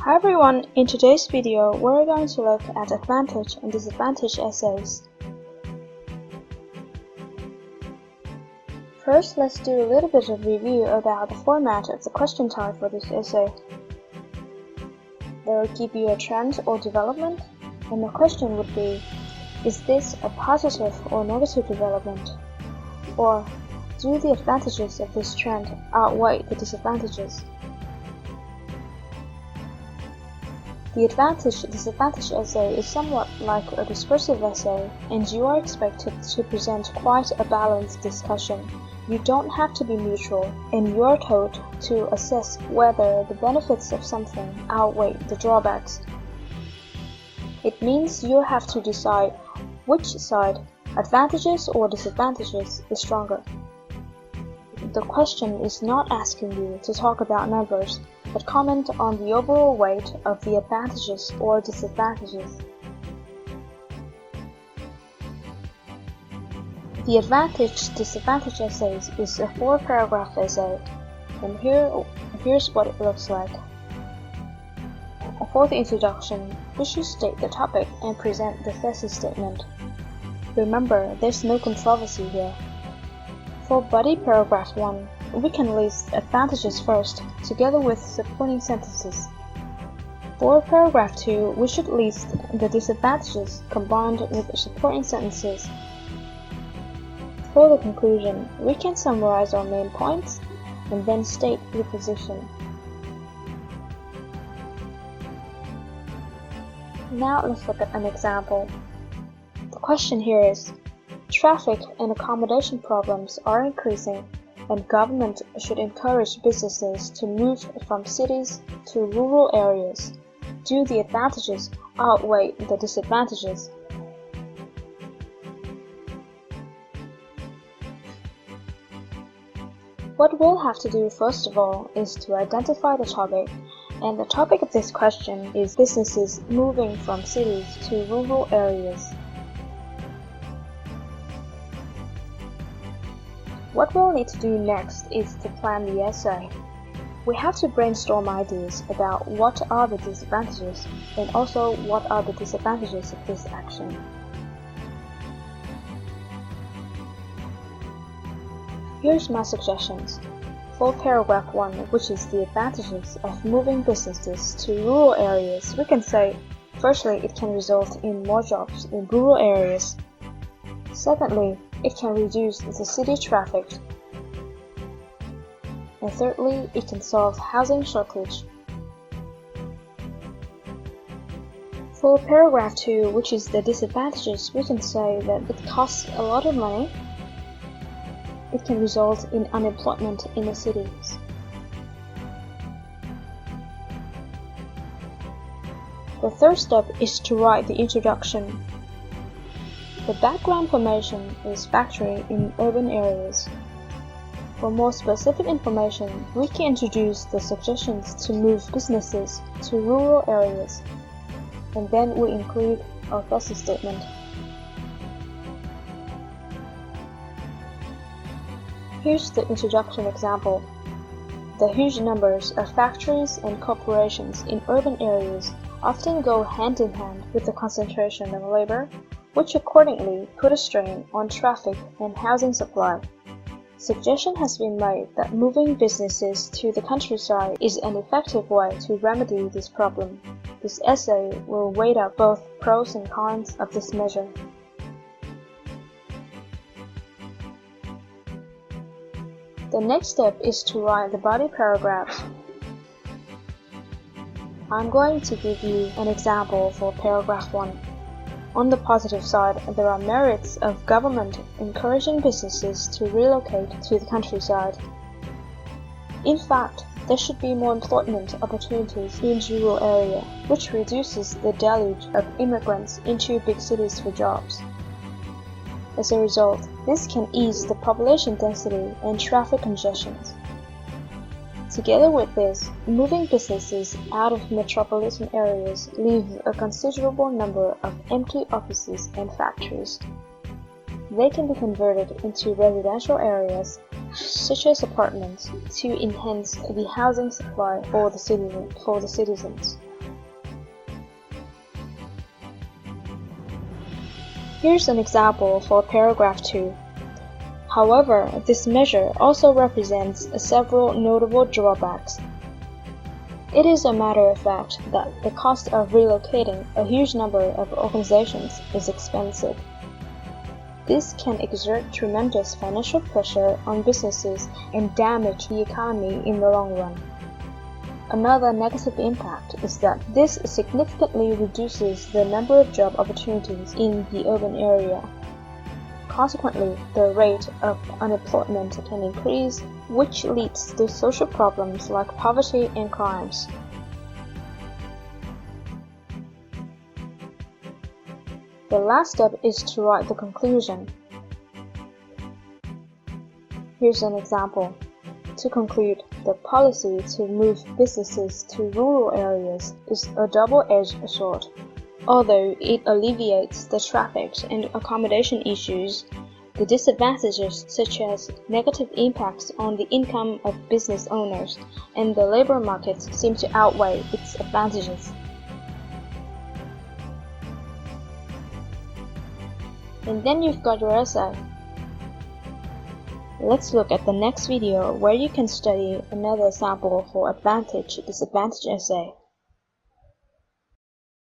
Hi everyone, in today's video we're going to look at advantage and disadvantage essays. First, let's do a little bit of review about the format of the question type for this essay. They will give you a trend or development, and the question would be, is this a positive or negative development? Or, do the advantages of this trend outweigh the disadvantages? The advantage-disadvantage essay is somewhat like a discursive essay, and you are expected to present quite a balanced discussion. You don't have to be neutral, and you are told to assess whether the benefits of something outweigh the drawbacks. It means you have to decide which side, advantages or disadvantages, is stronger. The question is not asking you to talk about numbers, but comment on the overall weight of the advantages or disadvantages. The advantage-disadvantage essays is a 4-paragraph essay, and here's what it looks like. For the introduction, we should state the topic and present the thesis statement. Remember, there's no controversy here. For body paragraph 1, we can list advantages first, together with supporting sentences. For paragraph 2, we should list the disadvantages combined with supporting sentences. For the conclusion, we can summarize our main points and then state the position. Now let's look at an example. The question here is, traffic and accommodation problems are increasing, and government should encourage businesses to move from cities to rural areas. Do the advantages outweigh the disadvantages? What we'll have to do first of all is to identify the topic, and the topic of this question is businesses moving from cities to rural areas. What we'll need to do next is to plan the essay. We have to brainstorm ideas about what are the disadvantages and also what are the disadvantages of this action. Here's my suggestions. For paragraph 1, which is the advantages of moving businesses to rural areas, we can say, firstly, it can result in more jobs in rural areas. Secondly, it can reduce the city traffic. And thirdly, it can solve housing shortage. For paragraph 2, which is the disadvantages, we can say that it costs a lot of money. It can result in unemployment in the cities. The third step is to write the introduction. The background information is factory in urban areas. For more specific information, we can introduce the suggestions to move businesses to rural areas, and then we include our thesis statement. Here's the introduction example. The huge numbers of factories and corporations in urban areas often go hand in hand with the concentration of labor, which accordingly put a strain on traffic and housing supply. Suggestion has been made that moving businesses to the countryside is an effective way to remedy this problem. This essay will weigh up both pros and cons of this measure. The next step is to write the body paragraphs. I'm going to give you an example for paragraph 1. On the positive side, there are merits of government encouraging businesses to relocate to the countryside. In fact, there should be more employment opportunities in rural area, which reduces the deluge of immigrants into big cities for jobs. As a result, this can ease the population density and traffic congestions. Together with this, moving businesses out of metropolitan areas leave a considerable number of empty offices and factories. They can be converted into residential areas, such as apartments, to enhance the housing supply for the citizens. Here's an example for paragraph 2. However, this measure also represents several notable drawbacks. It is a matter of fact that the cost of relocating a huge number of organizations is expensive. This can exert tremendous financial pressure on businesses and damage the economy in the long run. Another negative impact is that this significantly reduces the number of job opportunities in the urban area. Consequently, the rate of unemployment can increase, which leads to social problems like poverty and crimes. The last step is to write the conclusion. Here's an example. To conclude, the policy to move businesses to rural areas is a double-edged sword. Although it alleviates the traffic and accommodation issues, the disadvantages such as negative impacts on the income of business owners and the labor market seem to outweigh its advantages. And then you've got your essay. Let's look at the next video where you can study another sample for advantage-disadvantage essay.